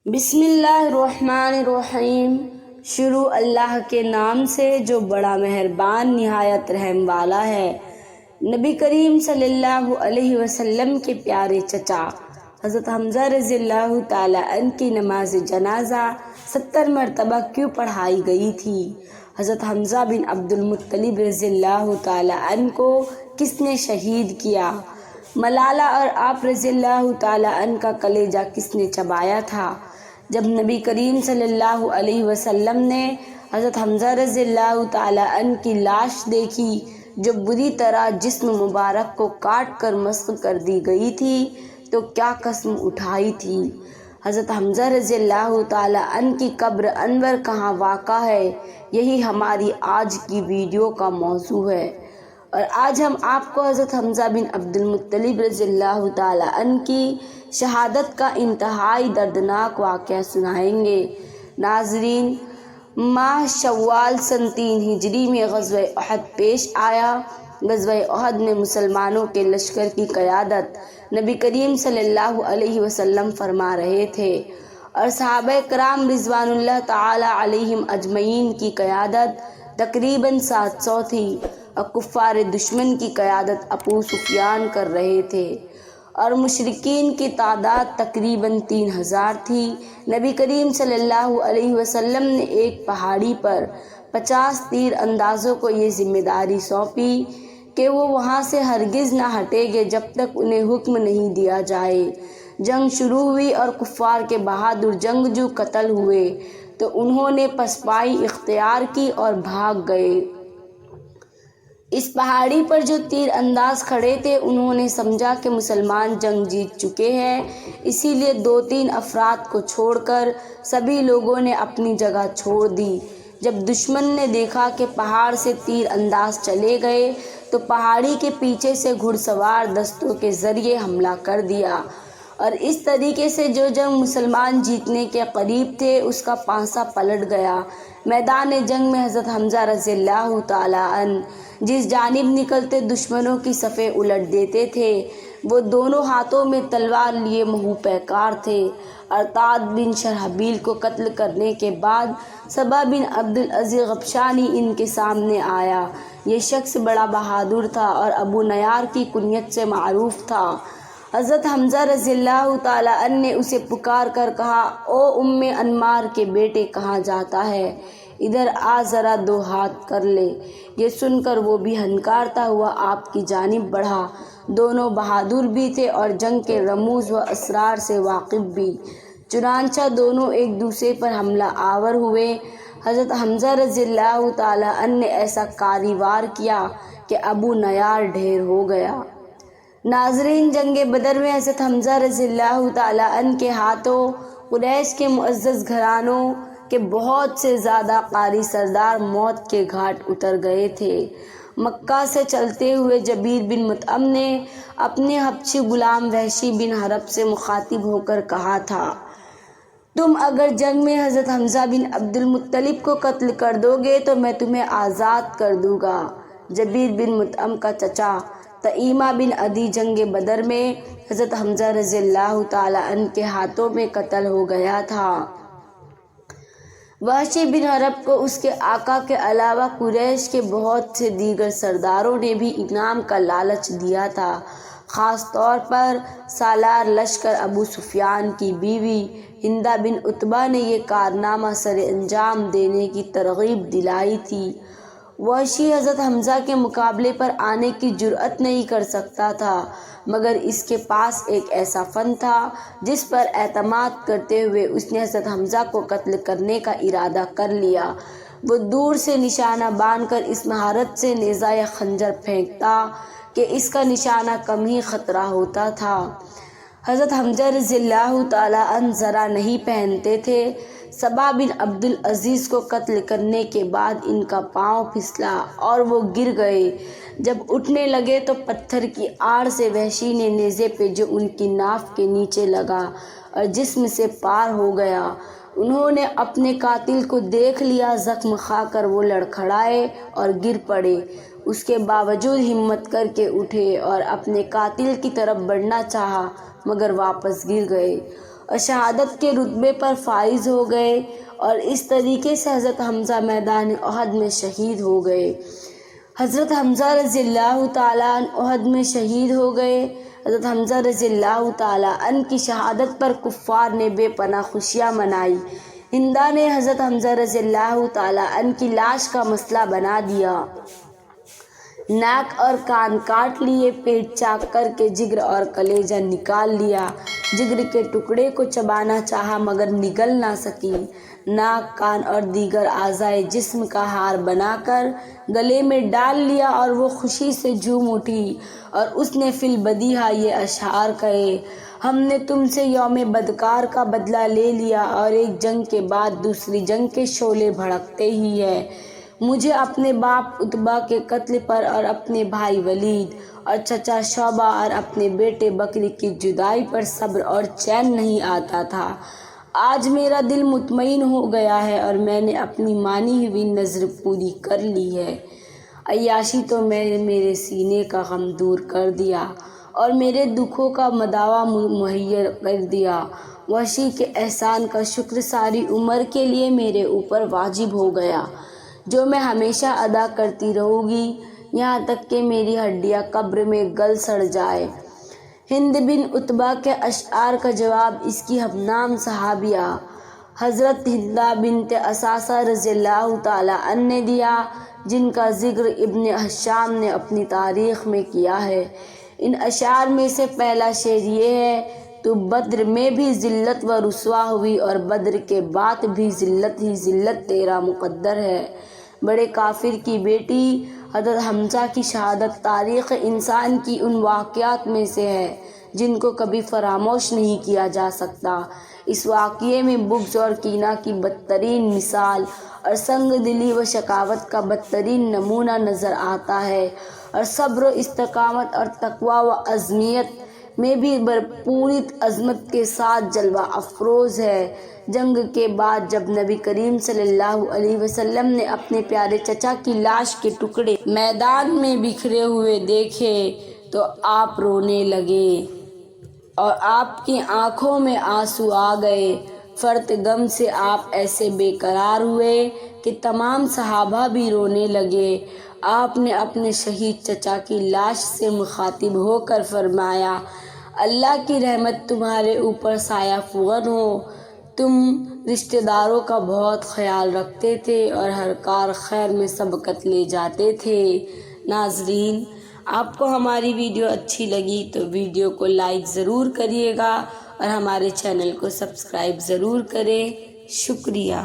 بسم اللہ الرحمن الرحیم۔ شروع اللہ کے نام سے جو بڑا مہربان نہایت رحم والا ہے۔ نبی کریم صلی اللہ علیہ وسلم کے پیارے چچا حضرت حمزہ رضی اللہ تعالیٰ عنہ کی نماز جنازہ 70 مرتبہ کیوں پڑھائی گئی تھی؟ حضرت حمزہ بن عبد المطلب رضی اللہ تعالیٰ عنہ کو کس نے شہید کیا؟ ملالہ اور آپ رضی اللہ تعالیٰ عنہ کا کلیجہ کس نے چبایا تھا؟ جب نبی کریم صلی اللہ علیہ وسلم نے حضرت حمزہ رضی اللہ تعالیٰ عنہ کی لاش دیکھی جو بری طرح جسم مبارک کو کاٹ کر مسخ کر دی گئی تھی تو کیا قسم اٹھائی تھی؟ حضرت حمزہ رضی اللہ تعالیٰ عنہ کی قبر انور کہاں واقع ہے؟ یہی ہماری آج کی ویڈیو کا موضوع ہے، اور آج ہم آپ کو حضرت حمزہ بن عبد المطلب رضی اللہ تعالیٰ عنہ کی شہادت کا انتہائی دردناک واقعہ سنائیں گے۔ ناظرین، ماہ شوال سن 3 ہجری میں غزوہ احد پیش آیا۔ غزوہ احد میں مسلمانوں کے لشکر کی قیادت نبی کریم صلی اللہ علیہ وسلم فرما رہے تھے، اور صحابہ کرام رضوان اللہ تعالی علیہم اجمعین کی قیادت تقریباً 700 تھی، اور کفار دشمن کی قیادت ابو سفیان کر رہے تھے، اور مشرکین کی تعداد تقریباً 3000 تھی۔ نبی کریم صلی اللہ علیہ وسلم نے ایک پہاڑی پر 50 تیر اندازوں کو یہ ذمہ داری سونپی کہ وہ وہاں سے ہرگز نہ ہٹیں گے جب تک انہیں حکم نہیں دیا جائے۔ جنگ شروع ہوئی اور کفار کے بہادر جنگجو قتل ہوئے تو انہوں نے پسپائی اختیار کی اور بھاگ گئے۔ اس پہاڑی پر جو تیر انداز کھڑے تھے انہوں نے سمجھا کہ مسلمان جنگ جیت چکے ہیں، اسی لیے 2-3 افراد کو چھوڑ کر سبھی لوگوں نے اپنی جگہ چھوڑ دی۔ جب دشمن نے دیکھا کہ پہاڑ سے تیر انداز چلے گئے تو پہاڑی کے پیچھے سے گھڑ سوار دستوں کے ذریعے حملہ کر دیا، اور اس طریقے سے جو جنگ مسلمان جیتنے کے قریب تھے اس کا پانسا پلٹ گیا۔ میدان جنگ میں حضرت حمزہ رضی اللہ تعالیٰ عنہ جس جانب نکلتے دشمنوں کی صفیں الٹ دیتے تھے، وہ دونوں ہاتھوں میں تلوار لیے منہ پیکار تھے۔ ارطاد بن شرحبیل کو قتل کرنے کے بعد صبا بن عبد العزیز غبشانی ان کے سامنے آیا۔ یہ شخص بڑا بہادر تھا اور ابو نیار کی کنیت سے معروف تھا۔ حضرت حمزہ رضی اللہ تعالیٰ عنہ نے اسے پکار کر کہا، او انمار کے بیٹے کہاں جاتا ہے؟ ادھر آ، ذرا 2 ہاتھ کر لے۔ یہ سن کر وہ بھی ہنکارتا ہوا آپ کی جانب بڑھا۔ دونوں بہادر بھی تھے اور جنگ کے رموز و اسرار سے واقف بھی، چنانچہ دونوں ایک دوسرے پر حملہ آور ہوئے۔ حضرت حمزہ رضی اللہ تعالیٰ عنہ نے ایسا کاری وار کیا کہ ابو نیار ڈھیر ہو گیا۔ ناظرین، جنگ بدر میں حضرت حمزہ رضی اللہ تعالیٰ عنہ کے ہاتھوں قریش کے معزز گھرانوں کے بہت سے زیادہ قاری سردار موت کے گھاٹ اتر گئے تھے۔ مکہ سے چلتے ہوئے جبیر بن مطعم نے اپنے حبشی غلام وحشی بن حرب سے مخاطب ہو کر کہا تھا، تم اگر جنگ میں حضرت حمزہ بن عبد المطلب کو قتل کر دو گے تو میں تمہیں آزاد کر دوں گا۔ جبیر بن مطعم کا چچا طعیمہ بن عدی جنگ بدر میں حضرت حمزہ رضی اللہ تعالیٰ عنہ کے ہاتھوں میں قتل ہو گیا تھا۔ وحشی بن حرب کو اس کے آقا کے علاوہ قریش کے بہت سے دیگر سرداروں نے بھی انعام کا لالچ دیا تھا۔ خاص طور پر سالار لشکر ابو سفیان کی بیوی ہندہ بن عتبہ نے یہ کارنامہ سر انجام دینے کی ترغیب دلائی تھی۔ وحشی حضرت حمزہ کے مقابلے پر آنے کی جرأت نہیں کر سکتا تھا، مگر اس کے پاس ایک ایسا فن تھا جس پر اعتماد کرتے ہوئے اس نے حضرت حمزہ کو قتل کرنے کا ارادہ کر لیا۔ وہ دور سے نشانہ باندھ کر اس مہارت سے نیزہ یا خنجر پھینکتا کہ اس کا نشانہ کم ہی خطرہ ہوتا تھا۔ حضرت حمزہ رضی اللہ تعالیٰ عنہ ذرا نہیں پہنتے تھے۔ صبا بن عبد العزیز کو قتل کرنے کے بعد ان کا پاؤں پھسلا اور وہ گر گئے۔ جب اٹھنے لگے تو پتھر کی آڑ سے وحشی نے نیزے پہ جو ان کی ناف کے نیچے لگا اور جسم سے پار ہو گیا۔ انہوں نے اپنے قاتل کو دیکھ لیا، زخم کھا کر وہ لڑکھڑائے اور گر پڑے۔ اس کے باوجود ہمت کر کے اٹھے اور اپنے قاتل کی طرف بڑھنا چاہا، مگر واپس گر گئے، اور شہادت کے رتبے پر فائز ہو گئے، اور اس طریقے سے حضرت حمزہ میدان احد میں شہید ہو گئے۔ حضرت حمزہ رضی اللہ تعالیٰ عنہ احد میں شہید ہو گئے۔ حضرت حمزہ رضی اللہ تعالیٰ عنہ کی شہادت پر کفار نے بے پناہ خوشیاں منائی۔ ہندا نے حضرت حمزہ رضی اللہ تعالیٰ عنہ کی لاش کا مسئلہ بنا دیا، ناک اور کان کاٹ لیے، پیٹ چاک کر کے جگر اور کلیجہ نکال لیا۔ جگر کے ٹکڑے کو چبانا چاہا مگر نگل نہ سکی۔ ناک، کان اور دیگر اعضائے جسم کا ہار بنا کر گلے میں ڈال لیا، اور وہ خوشی سے جھوم اٹھی، اور اس نے فی البدیہہ یہ اشعار کہے: ہم نے تم سے یوم بدکار کا بدلہ لے لیا، اور ایک جنگ کے بعد دوسری جنگ کے شعلے بھڑکتے ہی ہیں۔ مجھے اپنے باپ عتبہ کے قتل پر اور اپنے بھائی ولید اور چچا شعبہ اور اپنے بیٹے بکری کی جدائی پر صبر اور چین نہیں آتا تھا۔ آج میرا دل مطمئن ہو گیا ہے، اور میں نے اپنی مانی ہوئی نذر پوری کر لی ہے۔ عیاشی تو میں نے میرے سینے کا غم دور کر دیا، اور میرے دکھوں کا مداوا مہیا کر دیا۔ وحشی کے احسان کا شکر ساری عمر کے لیے میرے اوپر واجب ہو گیا، جو میں ہمیشہ ادا کرتی رہوں گی، یہاں تک کہ میری ہڈیاں قبر میں گل سڑ جائے۔ ہند بن عتبہ کے اشعار کا جواب اس کی ہم نام صحابیہ حضرت ہندہ بنت اساسہ رضی اللہ تعالیٰ عنہ نے دیا، جن کا ذکر ابن حشام نے اپنی تاریخ میں کیا ہے۔ ان اشعار میں سے پہلا شعر یہ ہے: تو بدر میں بھی ذلت و رسوا ہوئی، اور بدر کے بعد بھی ذلت ہی ذلت تیرا مقدر ہے۔ بڑے کافر کی بیٹی حضرت حمزہ کی شہادت تاریخ انسان کی ان واقعات میں سے ہے جن کو کبھی فراموش نہیں کیا جا سکتا۔ اس واقعے میں بغض اور کینہ کی بدترین مثال، اور سنگ دلی و شقاوت کا بدترین نمونہ نظر آتا ہے، اور صبر و استقامت اور تقویٰ و عزمیت میں بھی پوری عظمت کے ساتھ جلوہ افروز ہے۔ جنگ کے بعد جب نبی کریم صلی اللہ علیہ وسلم نے اپنے پیارے چچا کی لاش کے ٹکڑے میدان میں بکھرے ہوئے دیکھے تو آپ رونے لگے، اور آپ کی آنکھوں میں آنسو آ گئے۔ فرط غم سے آپ ایسے بے قرار ہوئے کہ تمام صحابہ بھی رونے لگے۔ آپ نے اپنے شہید چچا کی لاش سے مخاطب ہو کر فرمایا: اللہ کی رحمت تمہارے اوپر سایہ فغن ہو، تم رشتہ داروں کا بہت خیال رکھتے تھے اور ہر کار خیر میں سبقت لے جاتے تھے۔ ناظرین، آپ کو ہماری ویڈیو اچھی لگی تو ویڈیو کو لائک ضرور کریے گا، اور ہمارے چینل کو سبسکرائب ضرور کریں۔ شکریہ۔